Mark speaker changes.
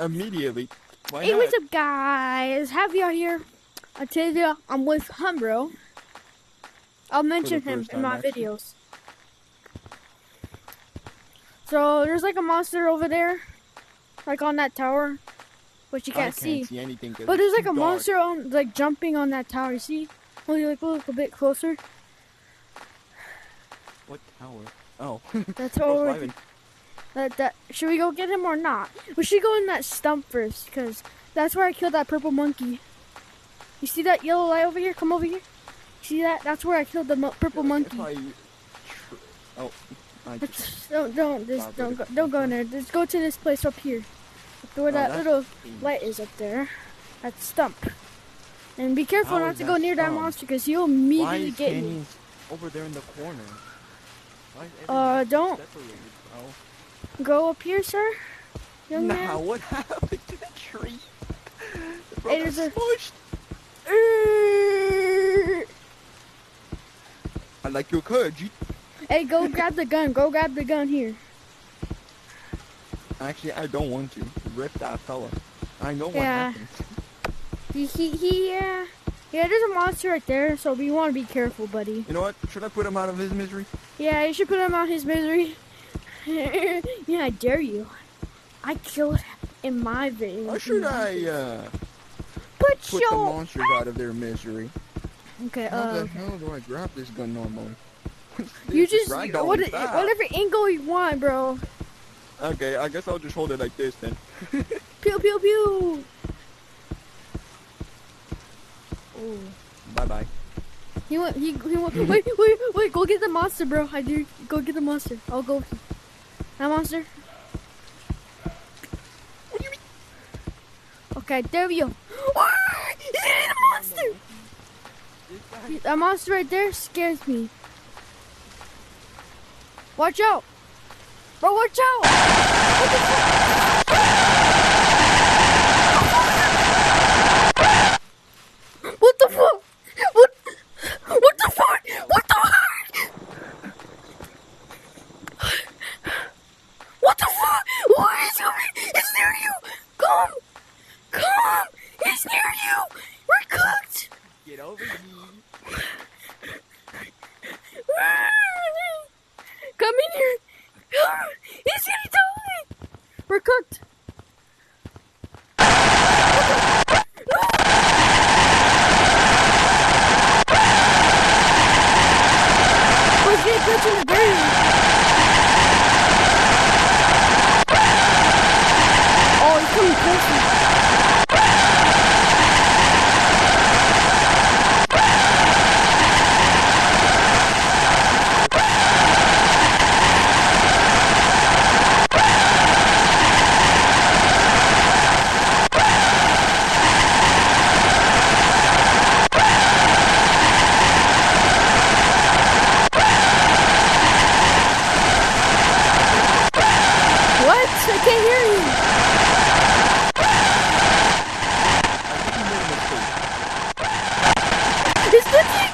Speaker 1: Immediately. Why
Speaker 2: Hey,
Speaker 1: not?
Speaker 2: what's up, guys? Javier here. Today I'm with huntbrovr. I'll mention him in my videos. So there's like a monster over there, like on that tower, which you can't see.
Speaker 1: Anything.
Speaker 2: But there's like a monster on, like jumping on that tower. You see? Will you like look a bit closer?
Speaker 1: What tower? Oh,
Speaker 2: that's tower. Should we go get him or not? We should go in that stump first, because that's where I killed that purple monkey. You see that yellow light over here? Come over here. See that? That's where I killed the purple monkey. Don't go in there. Just go to this place up here. Where that little light is up there. That stump. And be careful not to go near that monster, because he'll immediately get you.
Speaker 1: Over there in the corner.
Speaker 2: Don't go up here, sir. Young man.
Speaker 1: What happened to the tree?
Speaker 2: Hey, there's a
Speaker 1: pushed. I like your courage.
Speaker 2: Hey, go grab the gun. Go grab the gun here.
Speaker 1: Actually, I don't want to. Rip that fella. I know what happened.
Speaker 2: Yeah, there's a monster right there, so we want to be careful, buddy.
Speaker 1: You know what? Should I put him out of his misery?
Speaker 2: Yeah, you should put him out of his misery. Yeah, I dare you. I killed him in my video.
Speaker 1: Or should I, put the monsters out of their misery?
Speaker 2: Okay,
Speaker 1: How the hell do I grab this gun normally?
Speaker 2: You just, whatever angle you want, bro.
Speaker 1: Okay, I guess I'll just hold it like this then.
Speaker 2: Pew, pew, pew. Oh.
Speaker 1: Bye-bye.
Speaker 2: He went, wait, go get the monster, bro. I do, go get the monster. I'll go with you. That monster?
Speaker 1: What do you mean?
Speaker 2: Okay, there we go. He's eating a monster! That monster right there scares me. Watch out! Bro, watch out! What the fuck? What the fuck? What the fuck? What the fuck? What the fuck? What is coming? It's near you! Come! Come! It's near you! We're cooked!
Speaker 1: Get over here.
Speaker 2: Come in here! He's gonna die! We're cooked! We're getting cooked in the brain! Oh, he's coming closer! I can't hear you. It's glitching.